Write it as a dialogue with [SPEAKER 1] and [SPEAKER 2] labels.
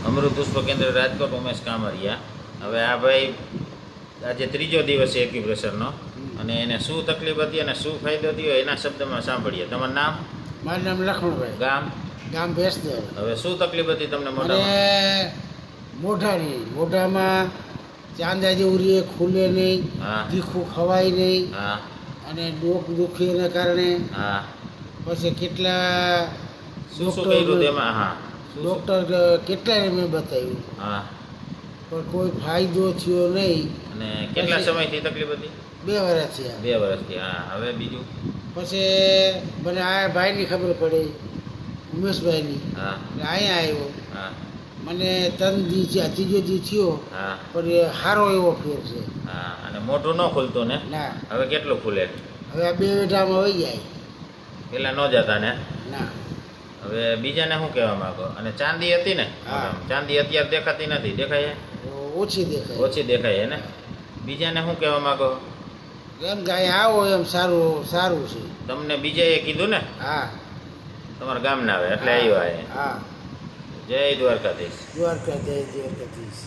[SPEAKER 1] અમૃત પુષ્પ કેન્દ્ર રાજકોટ, ઉમેશ કામરિયા. હવે આ ભાઈ આજે ત્રીજો દિવસ છે એક્યુપ્રેશરનો, અને એને શું તકલીફ હતી અને શું ફાયદો થયો એના શબ્દમાં સાંભળીએ. તમારું નામ?
[SPEAKER 2] મારું નામ લખમણભાઈ.
[SPEAKER 1] ગામ?
[SPEAKER 2] ગામ ભેંસદેવ.
[SPEAKER 1] હવે શું તકલીફ હતી તમને
[SPEAKER 2] મને
[SPEAKER 1] મોઢામાં?
[SPEAKER 2] મોઢાની મોઢામાં ચાંદા જેવું રે, ખુલે નહીં,
[SPEAKER 1] હા.
[SPEAKER 2] તીખું ખવાય નહીં,
[SPEAKER 1] હા
[SPEAKER 2] અને ડોક દુખે એના કારણે.
[SPEAKER 1] હા.
[SPEAKER 2] પછી કેટલા
[SPEAKER 1] શું શું કર્યું તેમાં? હા.
[SPEAKER 2] ડૉક્ટર કેટલાને મેં બતાવ્યું,
[SPEAKER 1] હા.
[SPEAKER 2] પણ કોઈ ફાયદો થયો નહીં.
[SPEAKER 1] અને કેટલા સમયથી તકલીફ હતી?
[SPEAKER 2] 2 વર્ષ થયા.
[SPEAKER 1] 2 વર્ષથી. હા. હવે બીજું?
[SPEAKER 2] પછી મને આ ભાઈની ખબર પડી, ઉમેશભાઈની.
[SPEAKER 1] હા.
[SPEAKER 2] એટલે અહીંયા આવ્યો.
[SPEAKER 1] હા.
[SPEAKER 2] મને 3 દી થયા, 3જો દી થયો,
[SPEAKER 1] હા.
[SPEAKER 2] પણ એ સારો એવો ફેર છે.
[SPEAKER 1] હા. અને મોઢું ન ખુલતું ને?
[SPEAKER 2] ના,
[SPEAKER 1] હવે કેટલું ખુલે?
[SPEAKER 2] હવે આ 2 વેઢામાં વહી જાય.
[SPEAKER 1] પેલા ન જતા ને?
[SPEAKER 2] ના.
[SPEAKER 1] હવે બીજાને શું કહેવા માંગો? અને ચાંદી હતી ને?
[SPEAKER 2] હા.
[SPEAKER 1] ચાંદી અત્યારે દેખાતી નથી, દેખાય?
[SPEAKER 2] ઓછી દેખાય.
[SPEAKER 1] ઓછી દેખાય ને? બીજાને શું કહેવા માંગો?
[SPEAKER 2] એમ કે અહીંયા આવો, એમ સારું સારું છે.
[SPEAKER 1] તમને બીજાએ કીધું ને?
[SPEAKER 2] હા.
[SPEAKER 1] તમારા ગામના આવે એટલે આવ્યા.
[SPEAKER 2] હા.
[SPEAKER 1] જય દ્વારકાધીશ.
[SPEAKER 2] દ્વારકાધીશ.